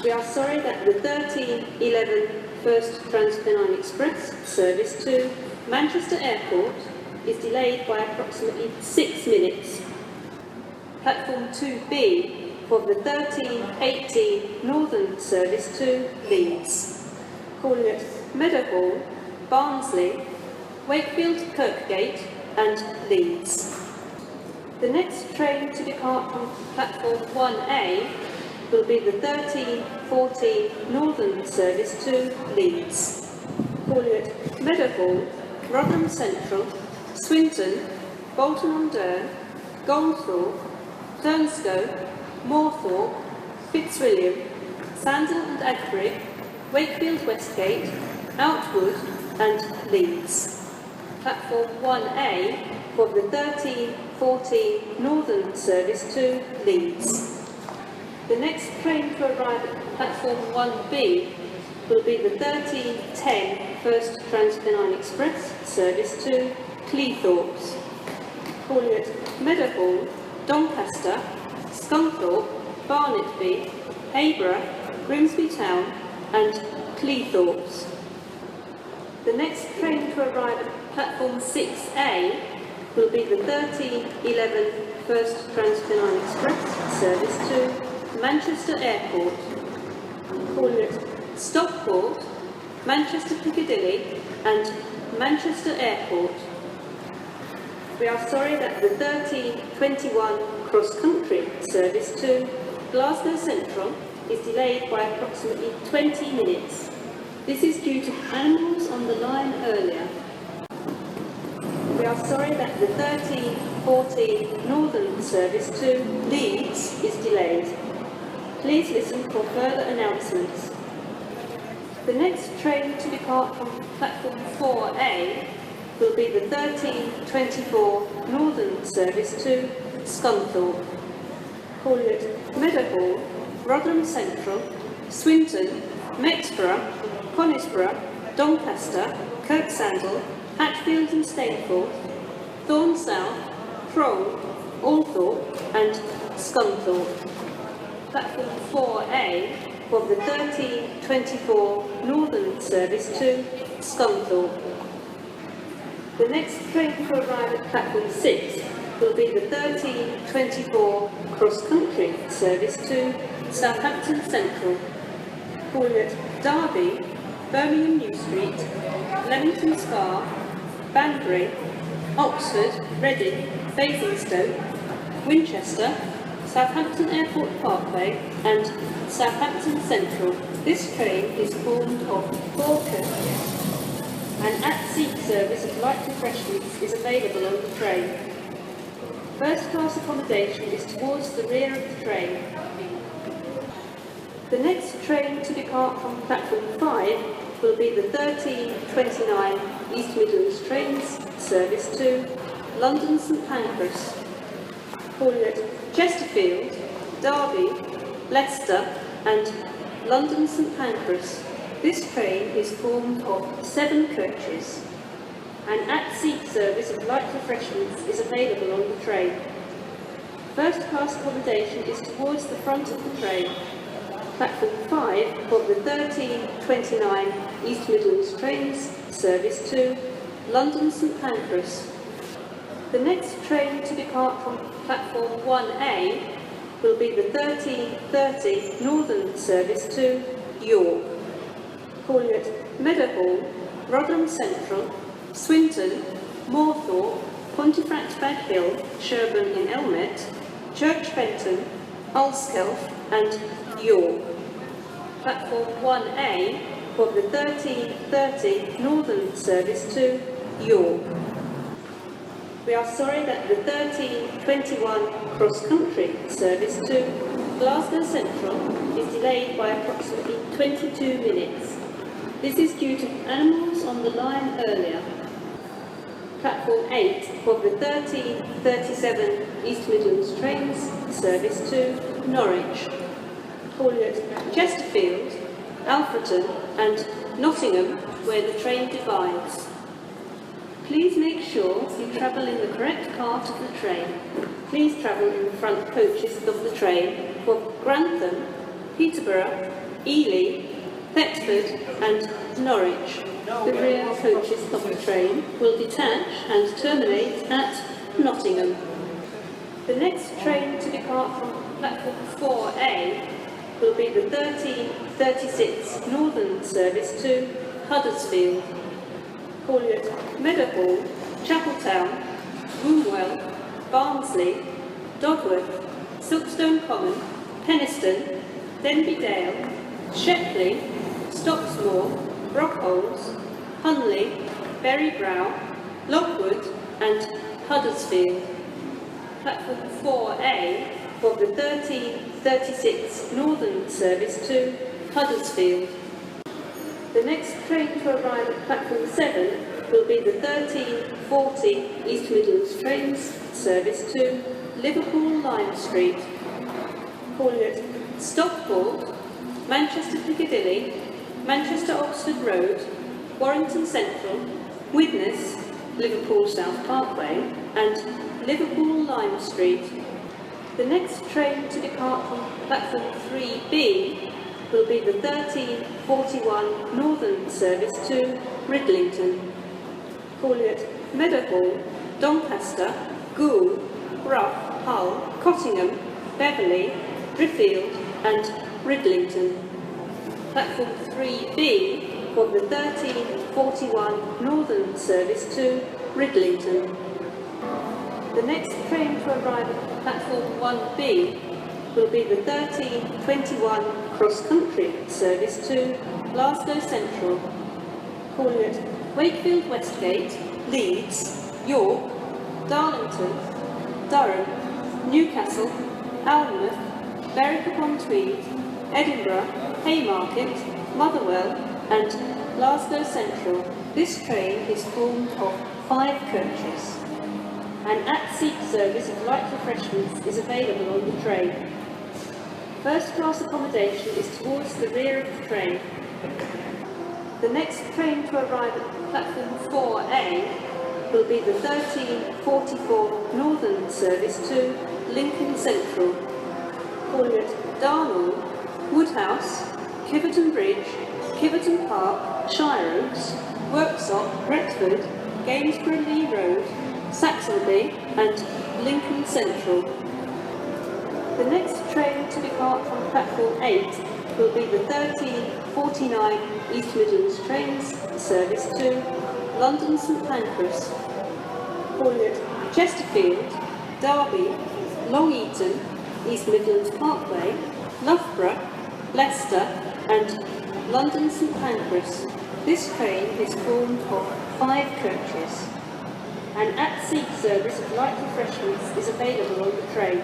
We are sorry that the 13:11 First Transpennine Express service to Manchester Airport is delayed by approximately 6 minutes. Platform 2B for the 13:18 Northern service to Leeds, calling at Meadowhall, Barnsley, Wakefield, Kirkgate and Leeds. The next train to depart from platform 1A will be the 13:14 Northern service to Leeds, calling at Meadowhall, Rotherham Central, Swinton, Bolton-on-Dearne, Goldthorpe, Turnscote, Moorthorpe, Fitzwilliam, Sandal and Agbury, Wakefield Westgate, Outwood and Leeds. Platform 1A for the 13:14 Northern service to Leeds. The next train to arrive at platform 1B will be the 13:10 First Transpennine Express service to Cleethorpes, calling at Meadowhall, Doncaster, Scunthorpe, Barnetby, Hayborough, Grimsby Town and Cleethorpes. The next train to arrive at platform 6A will be the 13:11 First Transpennine Express service to Manchester Airport, calling at Stockport, Manchester Piccadilly and Manchester Airport. We are sorry that the 13:21 CrossCountry service to Glasgow Central is delayed by approximately 20 minutes. This is due to animals on the line earlier. We are sorry that the 13:14 Northern service to Leeds is delayed. Please listen for further announcements. The next train to depart from platform 4A will be the 13:24 Northern service to Scunthorpe, calling at Meadowhall, Rotherham Central, Swinton, Mexborough, Conisbrough, Doncaster, Kirksandall, Hatfield and Stainforth, Thorn South, Crowle, Althorpe and Scunthorpe. Platform 4A for the 13:24 Northern service to Scunthorpe. The next train to arrive at platform 6 will be the 13:24 cross-country service to Southampton Central, calling at Derby, Birmingham New Street, Leamington Spa, Banbury, Oxford, Reading, Basingstoke, Winchester, Southampton Airport Parkway and Southampton Central. This train is formed of 4 coaches. An at-seat service of light refreshments is available on the train. First class accommodation is towards the rear of the train. The next train to depart from platform 5 will be the 13:29 East Midlands Trains service to London St Pancras, calling at Chesterfield, Derby, Leicester and London St Pancras. This train is formed of 7 coaches. An at-seat service of light refreshments is available on the train. First class accommodation is towards the front of the train. Platform 5 for the 13:29 East Midlands Trains service to London St Pancras. The next train to depart from platform 1A will be the 13:30 Northern service to York, calling at Meadowhall, Rotherham Central, Swinton, Moorthorpe, Pontefract Bag Hill, Sherburn in Elmet, Church Fenton, Ulskelf and York. Platform 1A for the 13:30 Northern service to York. We are sorry that the 13:21 cross-country service to Glasgow Central is delayed by approximately 22 minutes. This is due to animals on the line earlier. Platform 8 for the 13:37 East Midlands Trains service to Norwich, calling at Chesterfield, Alfreton and Nottingham, where the train divides. Please make sure you travel in the correct part of the train. Please travel in the front coaches of the train for Grantham, Peterborough, Ely, Thetford and Norwich. The rear coaches of the train will detach and terminate at Nottingham. The next train to depart from platform 4A will be the 1336 Northern service to Huddersfield, Collier, Meadowhall, Chapeltown, Wombwell, Barnsley, Dogworth, Silkstone Common, Penistone, Denby Dale, Shepley, Stocksmoor, Brockholes, Hunley, Berry Brow, Lockwood and Huddersfield. Platform 4A of the 1336 Northern service to Huddersfield. The next train to arrive at platform 7 will be the 1340 East Midlands Trains service to Liverpool Lime Street, Collier, Stockport, Manchester Piccadilly, Manchester Oxford Road, Warrington Central, Widnes, Liverpool South Parkway and Liverpool Lime Street. The next train to depart from platform 3B will be the 1341 Northern service to Ridlington, Collier, Meadowhall, Doncaster, Goole, Rough, Hull, Cottingham, Beverley, Driffield and Ridlington. Platform 3B for the 1341 Northern service to Ridlington. The next train to arrive at platform 1B will be the 1321 CrossCountry service to Glasgow Central, Collier, Wakefield Westgate, Leeds, York, Darlington, Durham, Newcastle, Alnmouth, Berwick-upon-Tweed, Edinburgh, Haymarket, Motherwell and Glasgow Central. This train is formed of 5 coaches. An at-seat service of light refreshments is available on the train. First class accommodation is towards the rear of the train. The next train to arrive at platform 4A will be the 1344 Northern service to Lincoln Central, Collier, Darnall, Woodhouse, Kiverton Bridge, Kiverton Park, Shire Oaks, Worksop, Retford, Gainsborough Lee Road, Saxonby and Lincoln Central. The next train to depart from platform 8 will be the 1349 East Midlands Trains service to London St Pancras, Collier, Chesterfield, Derby, Long Eaton, East Midlands Parkway, Loughborough, Leicester and London St Pancras. This train is formed of 5 coaches. An at-seat service of light refreshments is available on the train.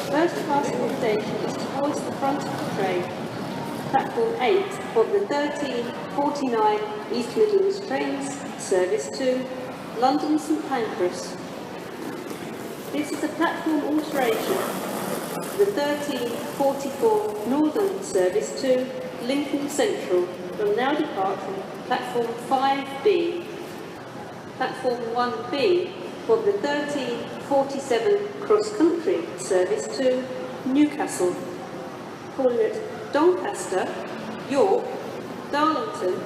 First class accommodation is towards the front of the train. Platform 8 of the 1349 East Midlands Trains service to London St Pancras. This is a platform alteration. The 1344 Northern service to Lincoln Central will now depart from platform 5B. Platform 1B of the 1347 cross-country service to Newcastle, Collier, Doncaster, York, Darlington,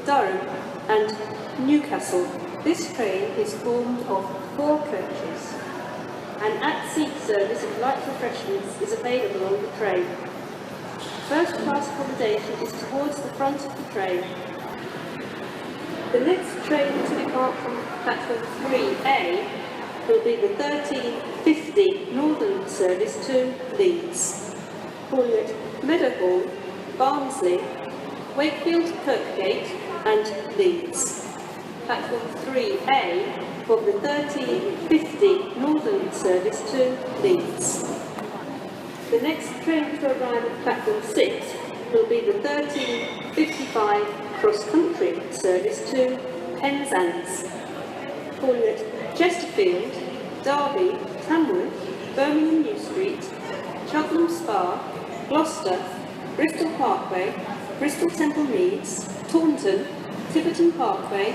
Durham and Newcastle. This train is formed of 4 coaches. An at-seat service of light refreshments is available on the train. First class accommodation is towards the front of the train. The next train to depart from platform 3A will be the 1350 Northern service to Leeds, Collier, Meadowhall, Barnsley, Wakefield, Kirkgate and Leeds. Platform 3A of the 1350 Northern service to Leeds. The next train to arrive at platform 6 will be the 1355 cross-country service to Penzance, Collier, Chesterfield, Derby, Tamworth, Birmingham New Street, Cheltenham Spa, Gloucester, Bristol Parkway, Bristol Temple Meads, Taunton, Tiverton Parkway,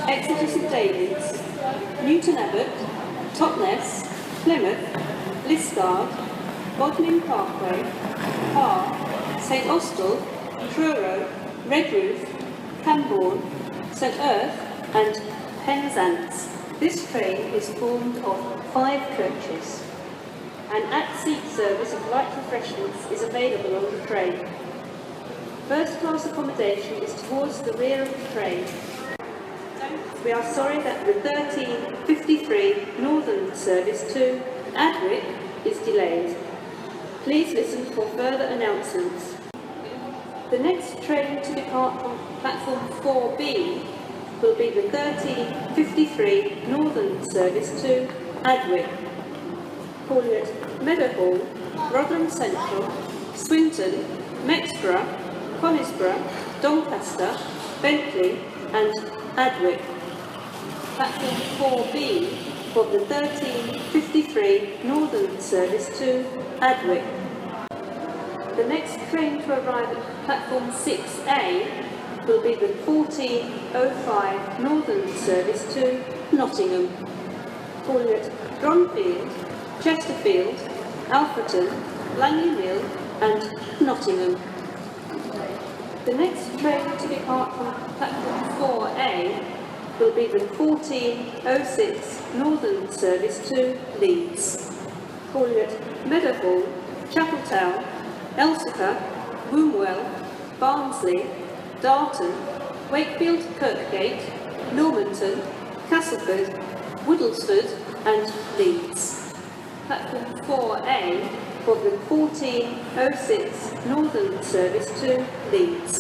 Exeter St David's, Newton Abbot, Totnes, Plymouth, Liscard, Bodmin Parkway, Parr, St Austell, Truro, Redruth, Camborne, St Erth and Penzance. This train is formed of 5 coaches. An at-seat service of light refreshments is available on the train. First-class accommodation is towards the rear of the train. We are sorry that the 13:53 Northern service to Adwick is delayed. Please listen for further announcements. The next train to depart from platform 4B will be the 13:53 Northern service to Adwick. Calling at Meadowhall, Rotherham Central, Swinton, Mexborough, Conisbrough, Doncaster, Bentley and Adwick. Platform 4B for the 13:53 Northern service to Adwick. The next train to arrive at platform 6A will be the 14:05 Northern service to Nottingham. Calling at Dronfield, Chesterfield, Alfreton, Langley Mill and Nottingham. The next train to depart from platform 4A will be the 14:06 Northern service to Leeds. Calling at Meadowhall, Chapeltown, Elsecar, Wombwell, Barnsley, Darton, Wakefield Kirkgate, Normanton, Castleford, Woodlesford and Leeds. Platform 4A for the 14:06 Northern service to Leeds.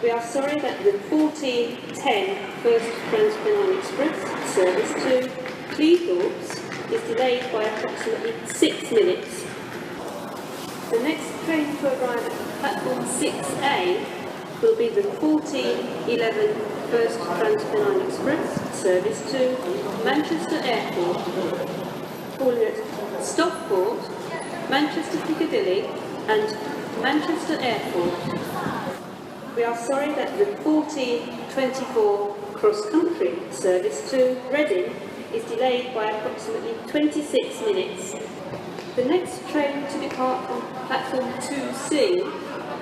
We are sorry that the 14:10 First Trans-Pennine Express service to Cleethorpes is delayed by approximately 6 minutes. The next train to arrive at platform 6A will be the 14:11 First Trans-Pennine Express service to Manchester Airport. Calling at Stockport, Manchester Piccadilly and Manchester Airport. We are sorry that the 14:24 CrossCountry service to Reading is delayed by approximately 26 minutes. The next train to depart from platform 2C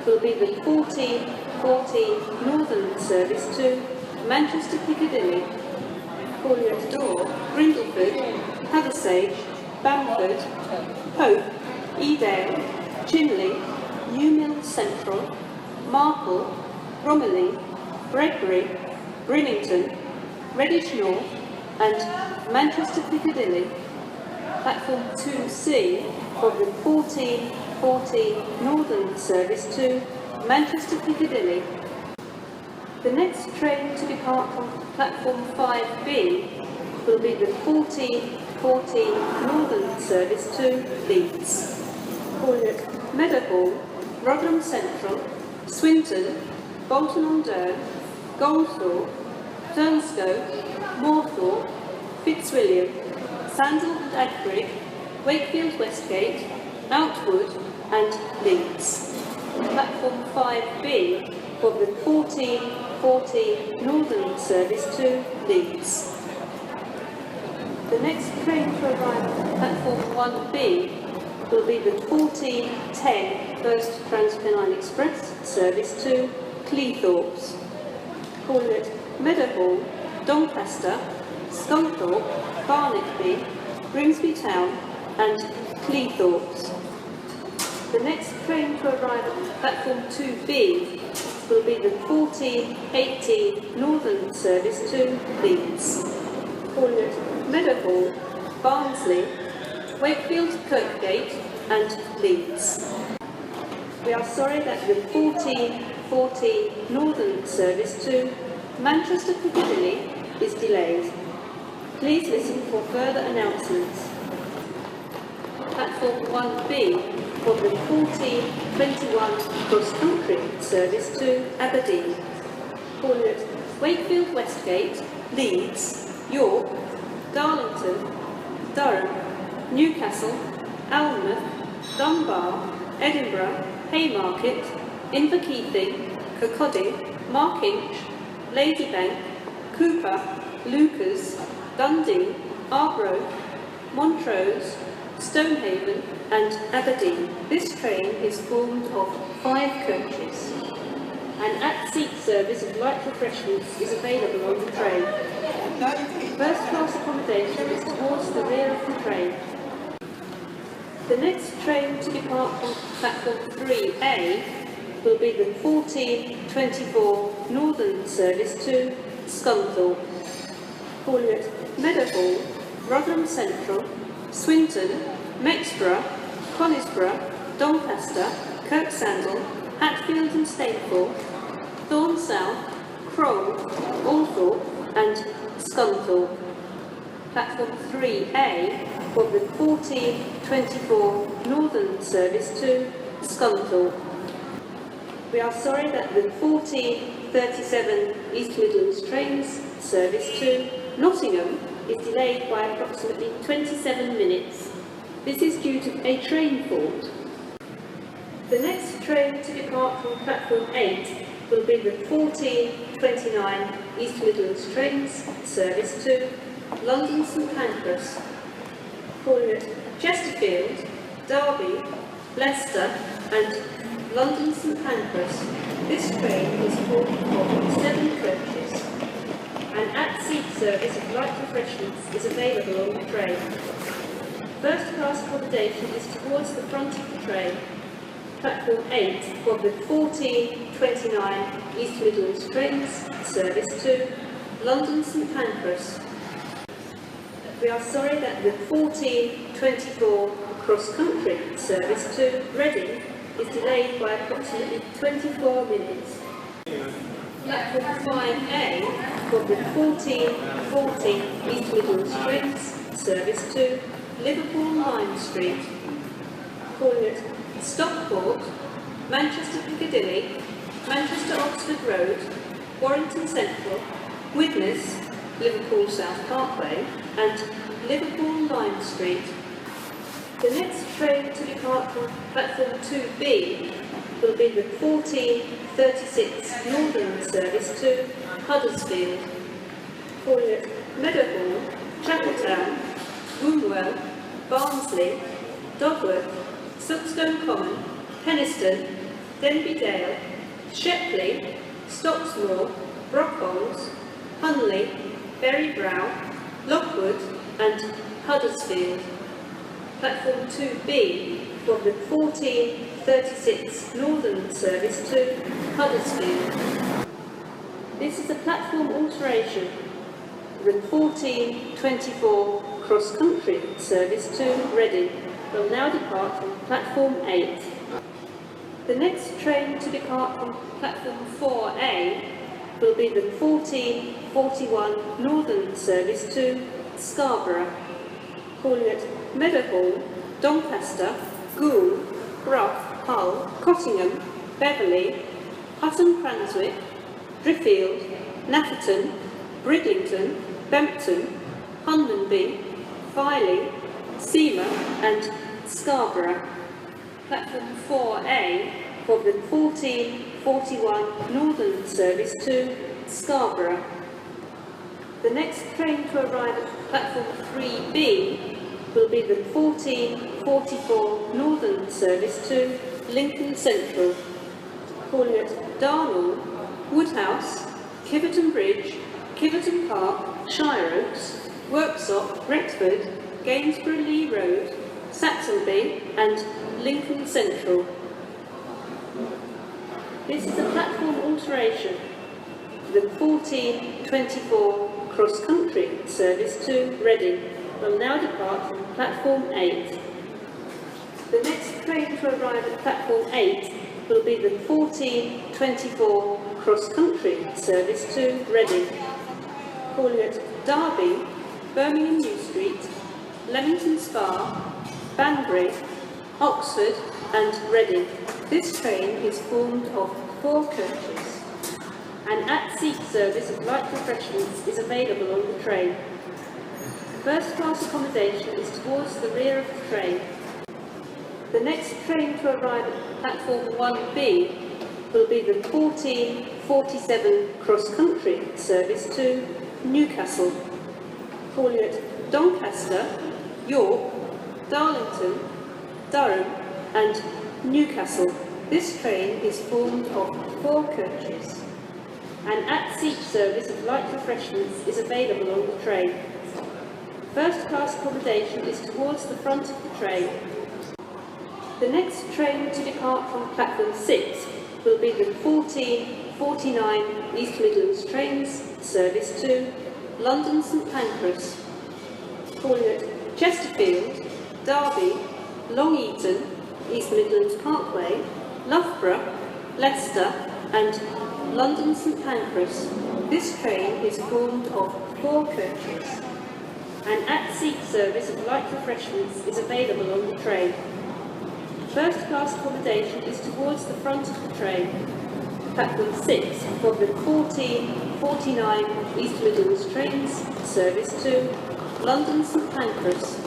will be the 14:14 Northern service to Manchester Piccadilly. Calling at Door, Brindleford, Hathersage, Bamford, Hope, Edale, Chinley, Newmill Central, Marple, Romilly, Bredbury, Brimington, Reddish North and Manchester Piccadilly. Platform 2C for the 14:14 Northern service to Manchester Piccadilly. The next train to depart from platform 5B will be the 14:14 Northern service to Leeds. Calling at Meadowhall, Rotherham Central, Swinton, Bolton-on-Down, Goldthorpe, Turnscote, Moorthorpe, Fitzwilliam, Sandal and Agbrigg, Wakefield Westgate, Outwood and Leeds. Platform 5B for the 14:14 Northern service to Leeds. The next train to arrive at platform 1B will be the 14:10 First Trans-Pennine Express service to Cleethorpes. Calling at Meadowhall, Doncaster, Scunthorpe, Barnetby, Grimsby Town and Cleethorpes. The next train to arrive at platform 2B will be the 14:18 Northern service to Leeds. Calling at Meadowhall, Barnsley, Wakefield Kirkgate and Leeds. We are sorry that the 14:14 Northern service to Manchester Piccadilly is delayed. Please listen for further announcements. Platform 1B for the 14:21 cross-country service to Aberdeen. Calling at Wakefield Westgate, Leeds, York, Darlington, Durham, Newcastle, Alnmouth, Dunbar, Edinburgh, Haymarket, Inverkeithing, Kirkcaldy, Markinch, Ladybank, Cooper, Lucas, Dundee, Arbroath, Montrose, Stonehaven, and Aberdeen. This train is formed of 5 coaches. An at-seat service of light refreshments is available on the train. First class accommodation is towards the rear of the train. The next train to depart from platform 3A will be the 14:24 Northern service to Scunthorpe, calling at Meadowhall, Rotherham Central, Swinton, Mexborough, Conisbrough, Doncaster, Kirksandall, Hatfield and Stainforth, Thorn South, Crowle, Althorpe and Scunthorpe. Platform 3A for the 14:24 Northern service to Scunthorpe. We are sorry that the 14:37 East Midlands trains service to Nottingham is delayed by approximately 27 minutes. This is due to a train fault. The next train to depart from platform 8 will be the 14:29 East Midlands trains service to London St Pancras, calling at Chesterfield, Derby, Leicester and London St Pancras. This train is formed of 7 coaches. An at-seat service of light refreshments is available on the train. First class accommodation is towards the front of the train. Platform 8 of the 14:29 East Midlands trains service to London St Pancras. We are sorry that the 14:24 CrossCountry service to Reading is delayed by approximately 24 minutes. Platform 5A of the 14:40 East Midlands trains service to Liverpool Lime Street, calling at Stockport, Manchester Piccadilly, Manchester Oxford Road, Warrington Central, Widnes, Liverpool South Parkway and Liverpool Lime Street. The next train to depart from platform 2B will be the 14:36 Northern service to Huddersfield, calling at Meadowhall, Chapeltown, Wombwell, Barnsley, Dogworth, Suckstone Common, Penistone, Denby Dale, Shepley, Stocksmoor, Brockholes, Hunley, Berry Brow, Lockwood and Huddersfield. Platform 2B for the 14:36 Northern service to Huddersfield. This is a platform alteration. The 14:24 CrossCountry service to Reading will now depart from platform 8. The next train to depart from platform 4A will be the 14:41 Northern service to Scarborough, calling at Meadowhall, Doncaster, Goole, Brough, Hull, Cottingham, Beverley, Hutton Cranswick, Driffield, Nafferton, Bridlington, Bempton, Hunmanby, Filey, Seamer and Scarborough. Platform 4A for the 14:41 Northern service to Scarborough. The next train to arrive at platform 3B will be the 14:44 Northern service to Lincoln Central, calling at Darnall, Woodhouse, Kiverton Bridge, Kiverton Park, Shire Oaks, Worksop, Retford, Gainsborough Lee Road, Saxonby and Lincoln Central. This is a platform alteration. The 14:24 CrossCountry service to Reading will now depart from platform 8. The next train to arrive at platform 8 will be the 14:24 CrossCountry service to Reading, calling at Derby, Birmingham New Street, Leamington Spa, Banbury, Oxford and Reading. This train is formed of 4 coaches. An at-seat service of light refreshments is available on the train. First class accommodation is towards the rear of the train. The next train to arrive at platform 1B will be the 14:47 CrossCountry service to Newcastle, calling at Doncaster, York, Darlington, Durham and Newcastle. This train is formed of 4 coaches. An at-seat service of light refreshments is available on the train. First-class accommodation is towards the front of the train. The next train to depart from platform 6 will be the 1449 East Midlands trains, service 2, London St Pancras, calling at Chesterfield, Derby, Long Eaton, East Midlands Parkway, Loughborough, Leicester and London St Pancras. This train is formed of 4 coaches. An at-seat service of light refreshments is available on the train. First-class accommodation is towards the front of the train. Platform 6 for the 1449 East Midlands trains, service 2, London St Pancras.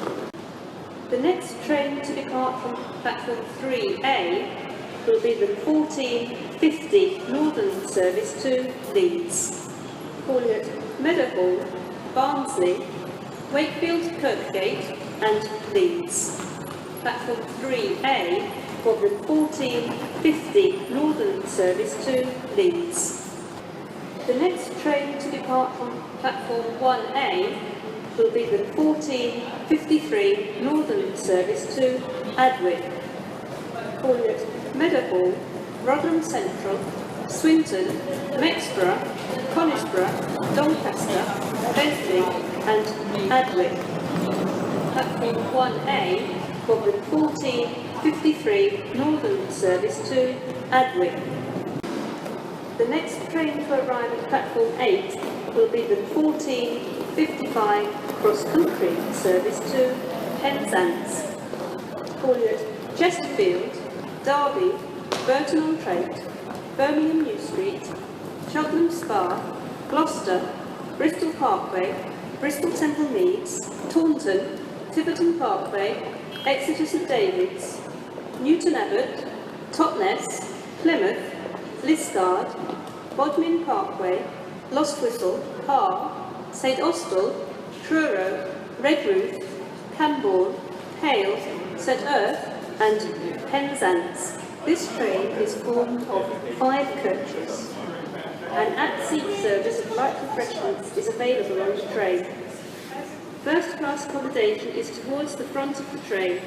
The next train to depart from platform 3A will be the 1450 Northern service to Leeds, calling at Meadowhall, Barnsley, Wakefield, Kirkgate and Leeds. Platform 3A for the 1450 Northern service to Leeds. The next train to depart from platform 1A will be the 1453 Northern service to Adwick, calling at Meadowhall, Rotherham Central, Swinton, Mexborough, Conisbrough, Doncaster, Bentley and Adwick. Platform 1A for the 1453 Northern service to Adwick. The next train to arrive at platform 8 will be the 1455 CrossCountry service to Penzance, calling at Chesterfield, Derby, Burton-on-Trent, Birmingham New Street, Cheltenham Spa, Gloucester, Bristol Parkway, Bristol Temple Meads, Taunton, Tiverton Parkway, Exeter St David's, Newton Abbot, Totnes, Plymouth, Liscard, Bodmin Parkway, Lostwhistle, Har, St Austell, Truro, Redruth, Cambourne, Hale, St Erth and Penzance. This train is formed of 5 coaches. An at-seat service of light refreshments is available on the train. First-class accommodation is towards the front of the train.